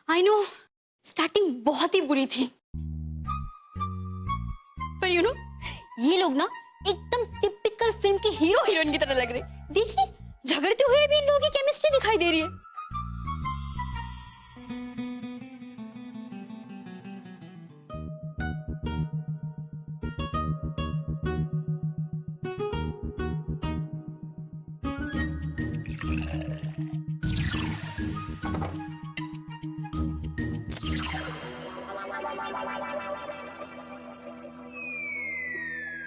I know starting बहुत ही बुरी थी, पर यू नो ये लोग ना एकदम टिपिकल फिल्म के हीरो हीरोइन की तरह लग रहे। देखिए झगड़ते हुए भी इन लोगों की केमिस्ट्री दिखाई दे रही है।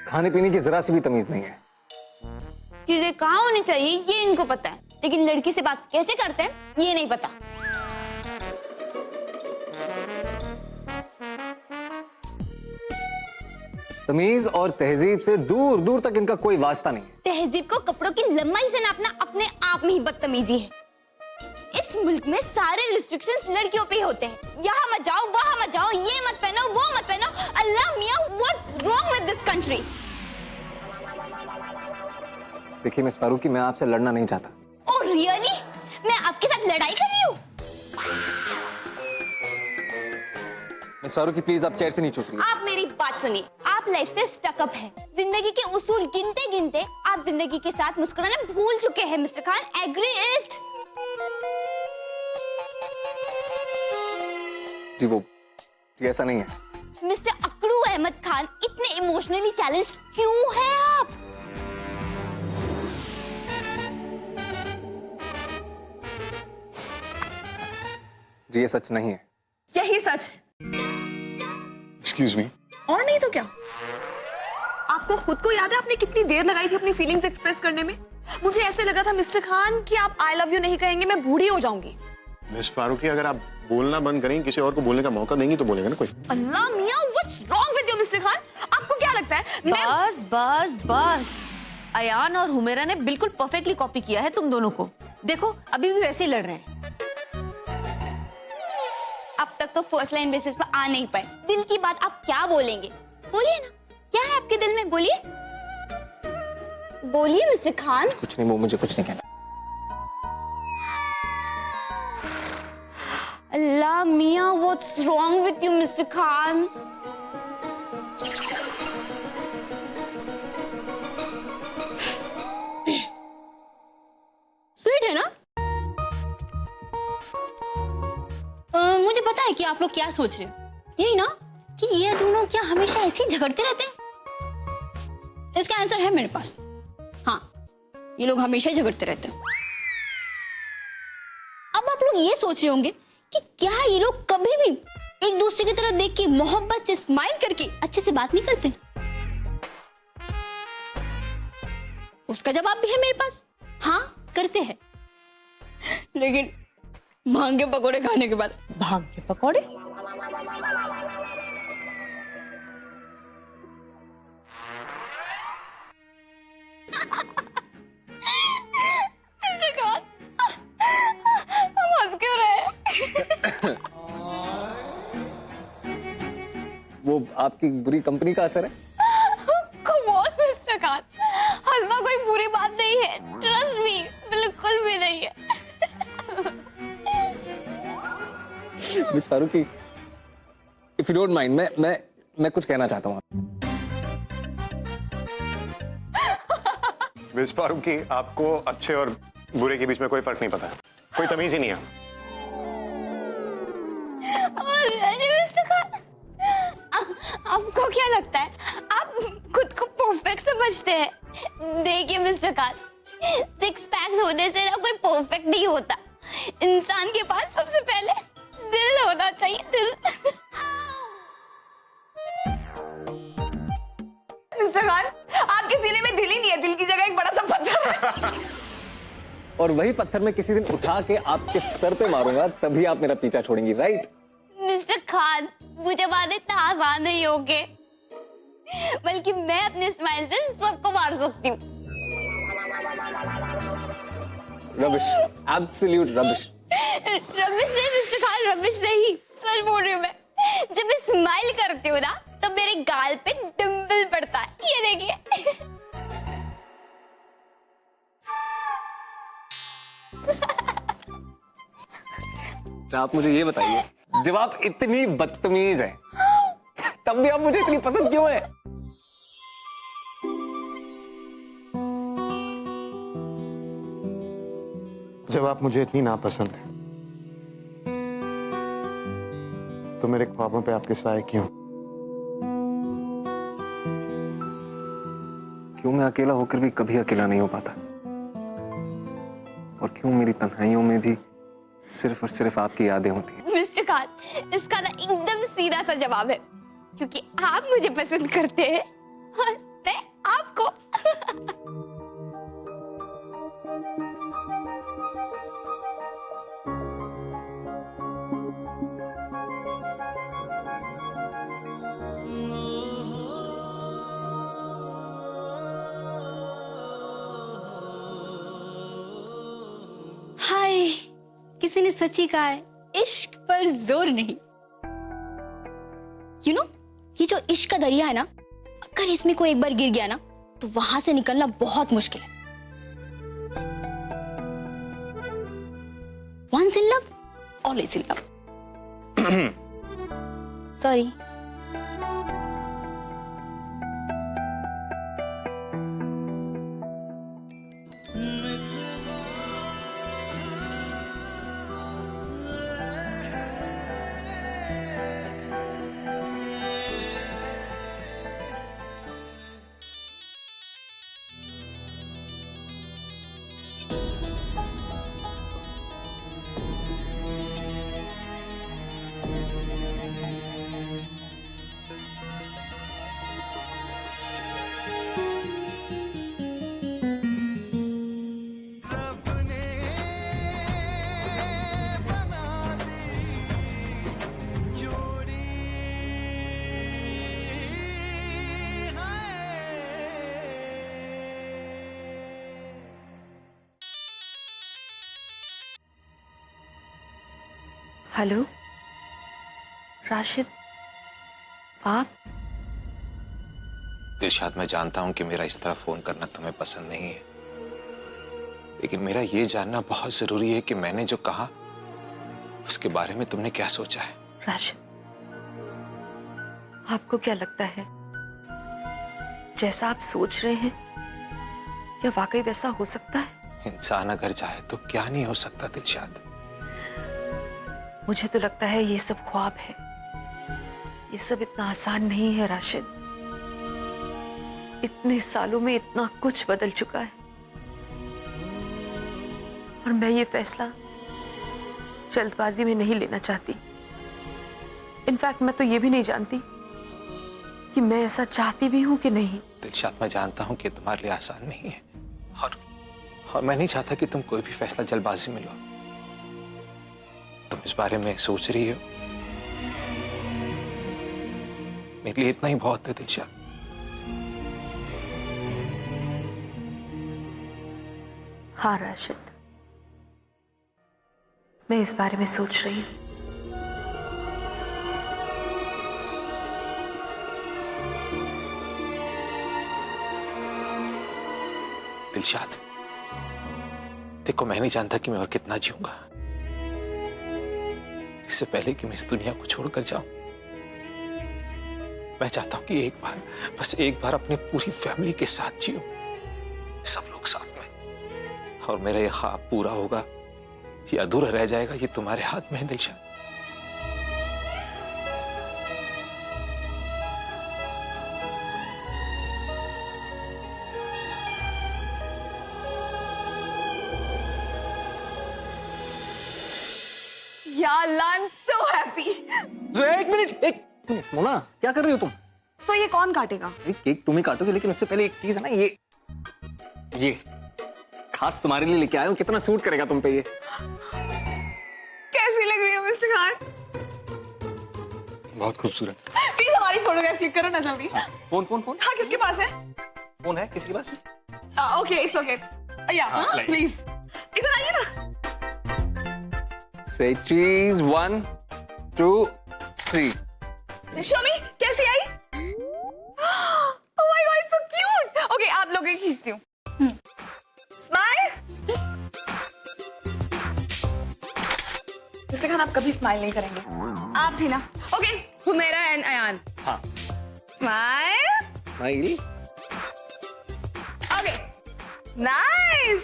खाने पीने की जरा सी भी तमीज नहीं है। चीजें कहाँ होनी चाहिए ये इनको पता है, लेकिन लड़की से बात कैसे करते हैं ये नहीं पता। तमीज और तहजीब से दूर दूर तक इनका कोई वास्ता नहीं है। तहजीब को कपड़ों की लंबाई से नापना अपने आप में ही बदतमीजी है। इस मुल्क में सारे रिस्ट्रिक्शंस लड़कियों पे ही होते हैं। यहाँ मत जाओ, वहाँ मत जाओ, ये मत पहनो, वो मत पहनो। अल्लाह मियाँ, what's wrong with this country? देखिए मिस फारूकी, मैं आपसे लड़ना नहीं चाहता। Oh really? मैं आपके साथ लड़ाई कर रही हूँ? मिस फारूकी प्लीज आप चेयर से नीचे उतरिए। आप मेरी बात सुनिए, आप लाइफ से स्टकअप है। जिंदगी के उसूल गिनते गिनते आप जिंदगी के साथ मुस्कुराना भूल चुके हैं मिस्टर खान। Agree it? जी वो ऐसा नहीं है। मिस्टर अकड़ू अहमद खान, इतने इमोशनली चैलेंज्ड क्यों हैं आप? जी ये सच नहीं है। यही सच है। Excuse me. और नहीं तो क्या? आपको खुद को याद है आपने कितनी देर लगाई थी अपनी फीलिंग्स एक्सप्रेस करने में? मुझे ऐसे लग रहा था मिस्टर खान कि आप आई लव यू नहीं कहेंगे मैं बूढ़ी हो जाऊंगी। मिस फारूकी, अगर आप बोलना बंद करेंगे, किसी और को बोलने का मौका देंगी तो बोलेगा ना कोई। अल्लाह मियां, what's wrong with you mister Khan? आपको क्या लगता है बस बस बस, अयान और हुमेरा ने बिल्कुल परफेक्टली कॉपी किया है तुम दोनों को। देखो अभी भी वैसे ही लड़ रहे हैं। अब तक तो फर्स्ट लाइन बेसिस पर आ नहीं पाए। दिल की बात आप क्या बोलेंगे? बोलिए ना, क्या है आपके दिल में? बोलिए बोलिए मिस्टर खान। कुछ नहीं, वो मुझे कुछ नहीं कहना। अल्लाह मियां, what's wrong with you mister Khan? Sweet है ना? मुझे पता है कि आप लोग क्या सोच रहे हो। यही ना कि ये दोनों क्या हमेशा ऐसे ही झगड़ते रहते हैं? इसका आंसर है मेरे पास। हाँ, ये लोग हमेशा ही झगड़ते रहते हैं। अब आप लोग ये सोच रहे होंगे कि क्या ये लोग कभी भी एक दूसरे की तरफ देख के मोहब्बत से स्माइल करके अच्छे से बात नहीं करते? उसका जवाब भी है मेरे पास। हाँ करते हैं, लेकिन भांग के पकौड़े खाने के बाद। भांग के पकौड़े? हम हंस क्यों रहे? वो आपकी बुरी कंपनी का असर है। Come on, मिस्टर खान, हंसना कोई बुरी बात नहीं है। ट्रस्ट मी, बिल्कुल भी नहीं है। Miss Farooqui, if you don't mind, मैं कुछ कहना चाहता हूँ। मिस फारूकी, आपको अच्छे और बुरे के बीच में कोई फर्क नहीं पता है, कोई तमीज ही नहीं है। और मिस्टर खान, आपको क्या लगता है आप खुद को परफेक्ट समझते हैं? देखिए मिस्टर खान, सिक्स पैक्स होने से ना कोई परफेक्ट नहीं होता। इंसान के पास सबसे पहले दिल होना चाहिए, दिल। मिस्टर खान, आपके सीने में दिल ही नहीं है, दिल की जगह एक बड़ा सा पत्थर है। और वही पत्थर मैं किसी दिन उठा के आपके सर पे मारूंगा, तभी आप मेरा पीछा छोड़ेंगी, राइट? मिस्टर खान, मुझे मारना इतना आसान नहीं होगे, बल्कि मैं अपने स्माइल से सबको मार सकती हूँ। Rubbish, absolute rubbish. रबिश नहीं मिस्टर खान, रबिश नहीं, सच बोल रही हूँ मैं। जब मैं स्माइल करती हूँ ना, तो मेरे गाल पे डिंपल पड़ता है। ये देखिए। अच्छा आप मुझे ये बताइए, जब आप इतनी बदतमीज हैं, तब भी आप मुझे इतनी पसंद क्यों है? जब आप मुझे इतनी नापसंद हैं, तो मेरे ख्वाबों पे आपके साए क्यों? क्यों मैं अकेला होकर भी कभी अकेला नहीं हो पाता? और क्यों मेरी तन्हाइयों में भी सिर्फ और सिर्फ आपकी यादें होती हैं? मिस्टर खान, इसका ना एकदम सीधा सा जवाब है, क्योंकि आप मुझे पसंद करते हैं और मैं आपको। हाय, किसी ने सच ही कहा है, इश्क पर जोर नहीं। यू नो, ये जो इश्क का दरिया है ना, अगर इसमें कोई एक बार गिर गया ना, तो वहां से निकलना बहुत मुश्किल है। Once in love, always in love. Sorry. Hello Rashid, आप? दिलशाद, मैं जानता हूं कि मेरा इस तरह फोन करना तुम्हें पसंद नहीं है, लेकिन मेरा ये जानना बहुत जरूरी है कि मैंने जो कहा उसके बारे में तुमने क्या सोचा है? राशिद, आपको क्या लगता है जैसा आप सोच रहे हैं क्या वाकई वैसा हो सकता है? इंसान अगर चाहे तो क्या नहीं हो सकता दिलशाद। मुझे तो लगता है ये सब ख्वाब है, ये सब इतना आसान नहीं है राशिद। इतने सालों में इतना कुछ बदल चुका है और मैं ये फैसला जल्दबाजी में नहीं लेना चाहती। इनफैक्ट मैं तो ये भी नहीं जानती कि मैं ऐसा चाहती भी हूं कि नहीं। दिलशाद, मैं जानता हूं कि तुम्हारे लिए आसान नहीं है और मैं नहीं चाहता कि तुम कोई भी फैसला जल्दबाजी में लो। तुम इस बारे में सोच रही हो, मेरे लिए इतना ही बहुत है दिलशाद। हाँ राशिद, मैं इस बारे में सोच रही हूँ। दिलशाद, देखो, मैं नहीं जानता कि मैं और कितना जीऊंगा। इससे पहले कि मैं इस दुनिया को छोड़कर जाऊं, मैं चाहता हूं कि एक बार, बस एक बार अपने पूरी फैमिली के साथ जीऊं, सब लोग साथ में। और मेरा ये ख्वाब पूरा होगा या अधूरा रह जाएगा, ये तुम्हारे हाथ में है दिलशाद। यार, आई एम सो हैप्पी। जो एक मिनट मोना, क्या कर रही हो तुम? तो ये कौन काटेगा? केक तुम ही काटोगे, लेकिन उससे पहले एक चीज है ना, ये खास तुम्हारे लिए लेके आया हूं। कितना सूट करेगा तुम पे ये? कैसी लग रही हो मिस्टर खान? बहुत खूबसूरत। प्लीज हमारी फोटोग्राफ क्लिक करो ना जल्दी। फोन फोन फोन हाँ, किसके पास है? फोन है किसके पास? Okay, it's okay. या प्लीज इधर आइए ना। Say cheese, 1, 2, 3. शमी कैसी आई? Oh my God, it's so cute. Okay, आप लोग खींचती हूँ। Smile. मिस्टर खान आप कभी स्माइल नहीं करेंगे, आप भी ना। ओके, हुमेरा एंड अयान, हाँ smile. Smile. Okay, nice.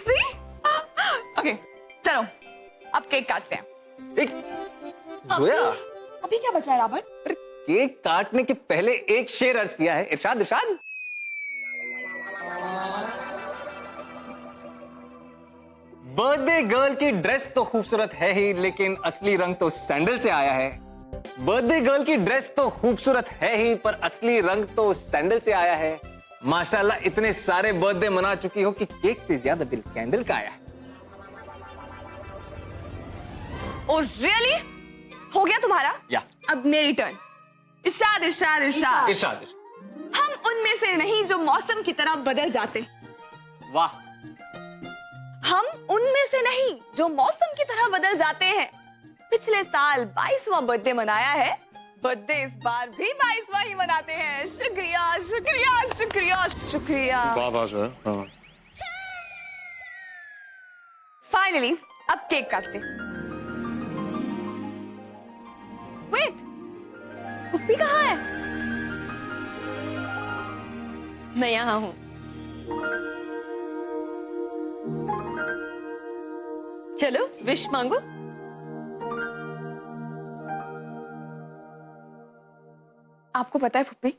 Okay, चलो अब केक काटते हैं। एक जोया, अभी क्या बचा है रॉबर्ट? अरे केक काटने के पहले एक शेर अर्ज किया है। इरशाद इरशाद। बर्थडे गर्ल की ड्रेस तो खूबसूरत है ही, लेकिन असली रंग तो सैंडल से आया है। बर्थडे गर्ल की ड्रेस तो खूबसूरत है ही, पर असली रंग तो सैंडल से आया है। माशाल्लाह इतने सारे बर्थडे मना चुकी हो कि केक से ज्यादा दिल कैंडल का आया है। Oh really? हो गया तुम्हारा? या अब मेरी टर्न। इरशाद इरशाद इरशाद। इरशाद। हम उनमें से नहीं जो मौसम की तरह बदल जाते। वाह। हम उनमें से नहीं जो मौसम की तरह बदल जाते हैं। पिछले साल 22वां बर्थडे मनाया है, बर्थडे इस बार भी 22वां ही मनाते हैं। शुक्रिया शुक्रिया शुक्रिया शुक्रिया। वाह वाह जो है। फाइनली अब केक काटते। वेट, पुप्पी कहाँ है? मैं यहाँ हूँ। चलो विश मांगो। आपको पता है पुप्पी,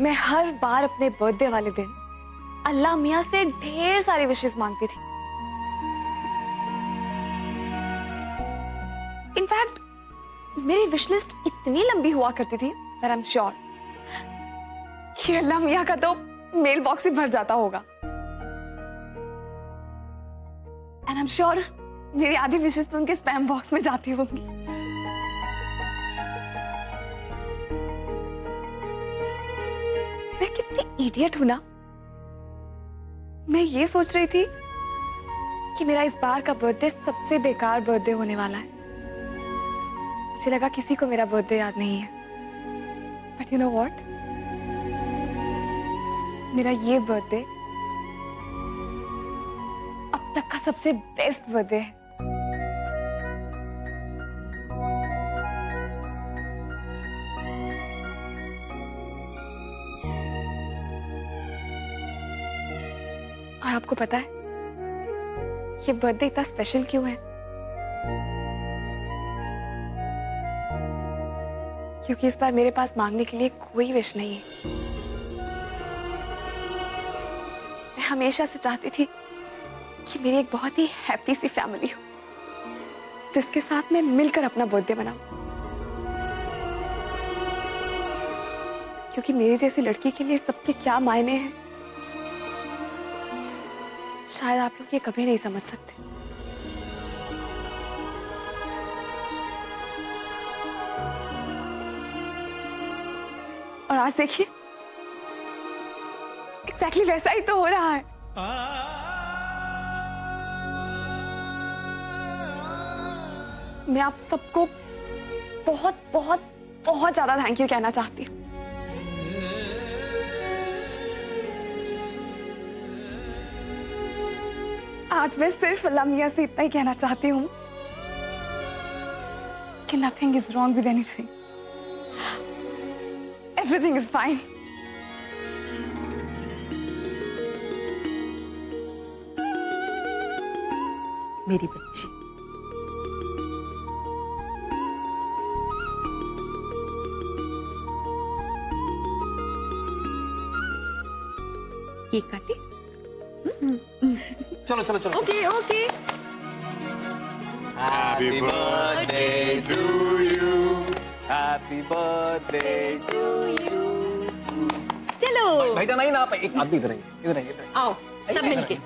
मैं हर बार अपने बर्थडे वाले दिन अल्लाह मियाँ से ढेर सारी विशेस मांगती थी। इनफैक्ट मेरी विश लिस्ट इतनी लंबी हुआ करती थी that I'm sure कि अल्लाह मियाँ का तो मेल बॉक्स ही भर जाता होगा। And I'm sure मेरी आधी विशेस तो उनके स्पैम बॉक्स में जाती होंगी। मैं कितनी इडियट हूं ना। मैं ये सोच रही थी कि मेरा इस बार का बर्थडे सबसे बेकार बर्थडे होने वाला है। मुझे लगा किसी को मेरा बर्थडे याद नहीं है, बट यू नो व्हाट, मेरा ये बर्थडे अब तक का सबसे बेस्ट बर्थडे है। और आपको पता है ये बर्थडे इतना स्पेशल क्यों है? क्योंकि इस बार मेरे पास मांगने के लिए कोई विश नहीं है। मैं हमेशा से चाहती थी कि मेरी एक बहुत ही हैप्पी सी फैमिली हो, जिसके साथ मैं मिलकर अपना बर्थडे मनाऊं। क्योंकि मेरी जैसी लड़की के लिए सबके क्या मायने हैं, शायद आप लोग ये कभी नहीं समझ सकते। और आज देखिए एग्जैक्टली वैसा ही तो हो रहा है। मैं आप सबको बहुत बहुत बहुत ज्यादा थैंक यू कहना चाहती हूँ। आज मैं सिर्फ अल्लाह मियाँ से इतना ही कहना चाहती हूँ कि nothing is wrong with anything, everything is fine. मेरी बच्ची, केक काटे? चलो चलो चलो। Okay okay. Happy birthday to you, happy birthday to you. चलो भाईजान नहीं ना, आप एक आदमी इधर आइए, इधर आइए, इधर आइए। आओ सब मिलके।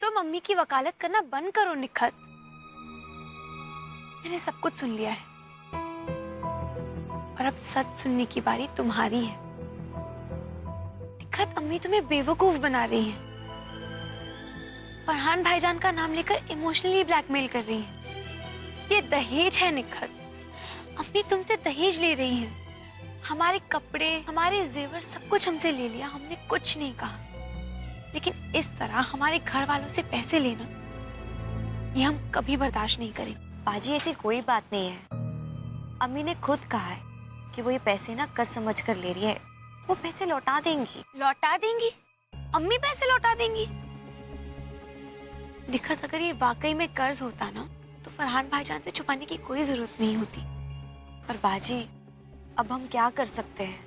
तो मम्मी की वकालत करना बंद करो निखत। मैंने सब कुछ सुन लिया है और अब सच सुनने की बारी तुम्हारी है। निखत, अम्मी तुम्हें बेवकूफ बना रही हैं। फरहान भाईजान का नाम लेकर इमोशनली ब्लैकमेल कर रही हैं। ये दहेज है निखत। अम्मी तुमसे दहेज ले रही हैं। हमारे कपड़े, हमारे जेवर सब कुछ हमसे ले लिया, हमने कुछ नहीं कहा। लेकिन इस तरह हमारे घर वालों से पैसे लेना, ये हम कभी बर्दाश्त नहीं करेंगे। बाजी ऐसी कोई बात नहीं है। अम्मी ने खुद कहा है कि वो ये पैसे ना कर समझ कर ले रही है। वो पैसे लौटा देंगी। लौटा देंगी? अम्मी पैसे लौटा देंगी? निखत, अगर ये वाकई में कर्ज होता ना तो फरहान भाईजान से छुपाने की कोई जरूरत नहीं होती। पर बाजी अब हम क्या कर सकते हैं?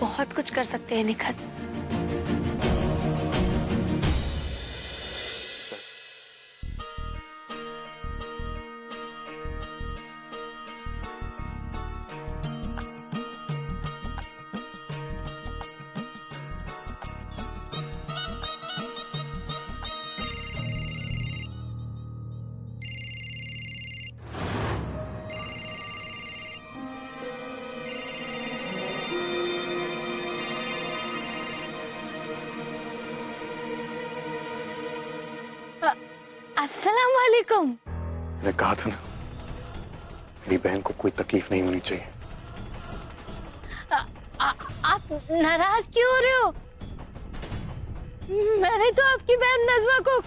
बहुत कुछ कर सकते हैं निखत। अस्सलाम वालेकुम। मैंने कहा था ना, मेरी बहन को कोई तकलीफ नहीं होनी चाहिए। आप नाराज क्यों हो रहे हो? मैंने तो आपकी बहन नजमा को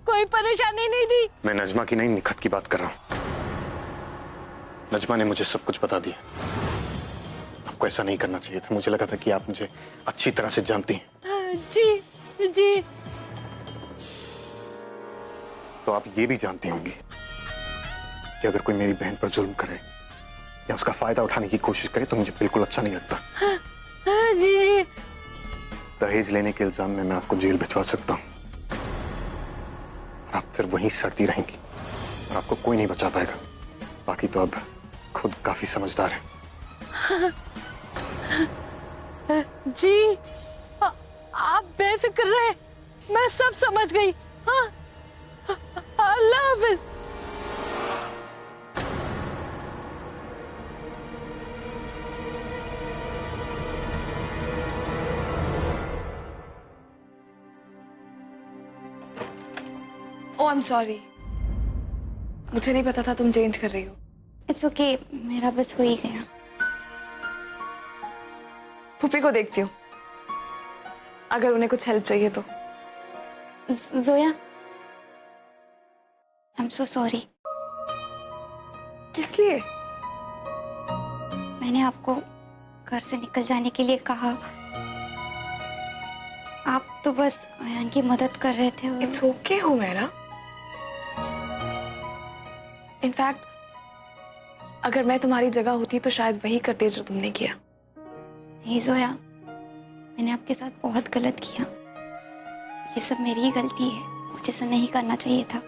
कोई परेशानी नहीं दी। मैं नजमा की नहीं, निखत की बात कर रहा हूँ। नजमा ने मुझे सब कुछ बता दिया। आपको ऐसा नहीं करना चाहिए था। मुझे लगा था कि आप मुझे अच्छी तरह से जानती हैं। जी जी। तो आप ये भी जानती होंगी कि अगर कोई मेरी बहन पर जुल्म करे या उसका फायदा उठाने की कोशिश करे तो मुझे बिल्कुल अच्छा नहीं लगता। जी जी। दहेज लेने के इल्जाम में मैं आपको जेल भिजवा सकता हूँ और आप फिर वहीं सड़ती रहेंगी और आपको कोई नहीं बचा पाएगा। बाकी तो अब खुद काफी समझदार है। जी आप बेफिक्र रहे, मैं सब समझ गई। हाँ, अल्लाह हाफिज। ओह आई एम सॉरी, मुझे नहीं पता था तुम चेंज कर रही हो। इट्स ओके, मेरा बस हो ही गया। फूफी को देखती हूँ, अगर उन्हें कुछ हेल्प चाहिए तो। Zoya, I am so sorry. किस लिए? मैंने आपको घर से निकल जाने के लिए कहा, आप तो बस अयान की मदद कर रहे थे। इट्स ओके हो मेरा। इनफैक्ट अगर मैं तुम्हारी जगह होती तो शायद वही करते जो तुमने किया। नहीं जोया, मैंने आपके साथ बहुत गलत किया। ये सब मेरी ही गलती है, मुझे ऐसा नहीं करना चाहिए था।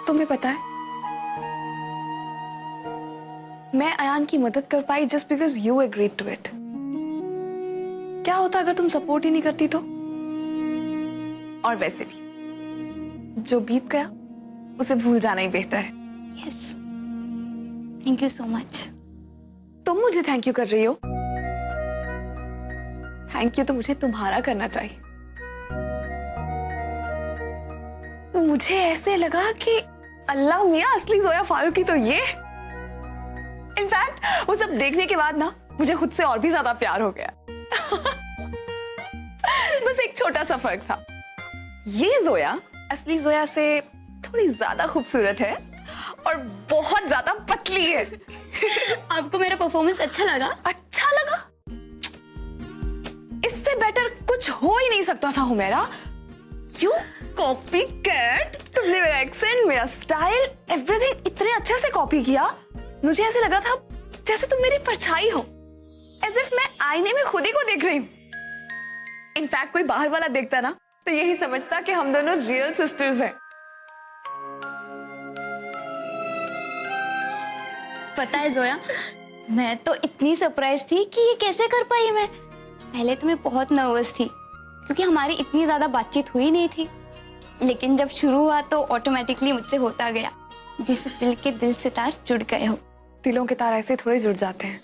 तुम्हें पता है, मैं अयान की मदद कर पाई just because you agreed to it. क्या होता अगर तुम सपोर्ट ही नहीं करती तो? और वैसे भी जो बीत गया उसे भूल जाना ही बेहतर है। Yes, thank you so much. तुम मुझे थैंक यू कर रही हो? थैंक यू तो मुझे तुम्हारा करना चाहिए। मुझे ऐसे लगा कि अल्लाह मियां, असली जोया फारूकी तो ये। इनफैक्ट वो सब देखने के बाद ना मुझे खुद से और भी ज्यादा प्यार हो गया। बस एक छोटा सा फर्क था, ये जोया असली जोया से थोड़ी ज्यादा खूबसूरत है और बहुत ज्यादा पतली है। आपको मेरा परफॉर्मेंस अच्छा लगा? अच्छा लगा? इससे बेटर कुछ हो ही नहीं सकता था हुमैरा। You copy cat. तुमने मेरा एक्सेंट, मेरा स्टाइल, एवरीथिंग इतने अच्छे से कॉपी किया, मुझे ऐसे लग रहा था जैसे तुम मेरी परछाई हो, एज इफ मैं आईने में खुद ही को देख रही हूँ। इनफैक्ट कोई बाहर वाला देखता ना तो यही समझता कि हम दोनों रियल सिस्टर्स हैं। पता है जोया, मैं तो इतनी सरप्राइज थी कि ये कैसे कर पाई। मैं पहले तो मैं बहुत नर्वस थी क्योंकि हमारी इतनी ज्यादा बातचीत हुई नहीं थी, लेकिन जब शुरू हुआ तो ऑटोमेटिकली मुझसे होता गया, जैसे दिल के दिल से तार जुड़ गए हो। दिलों के तार ऐसे थोड़े जुड़ जाते हैं।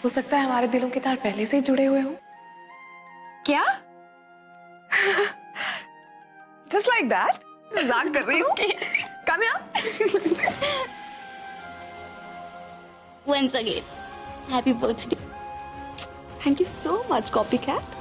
हो सकता है हमारे दिलों के तार पहले से ही जुड़े हुए हों। क्या? Just like that. मजाक कर रही हूँ। Come here. Once again, happy birthday. Thank you so much, copycat.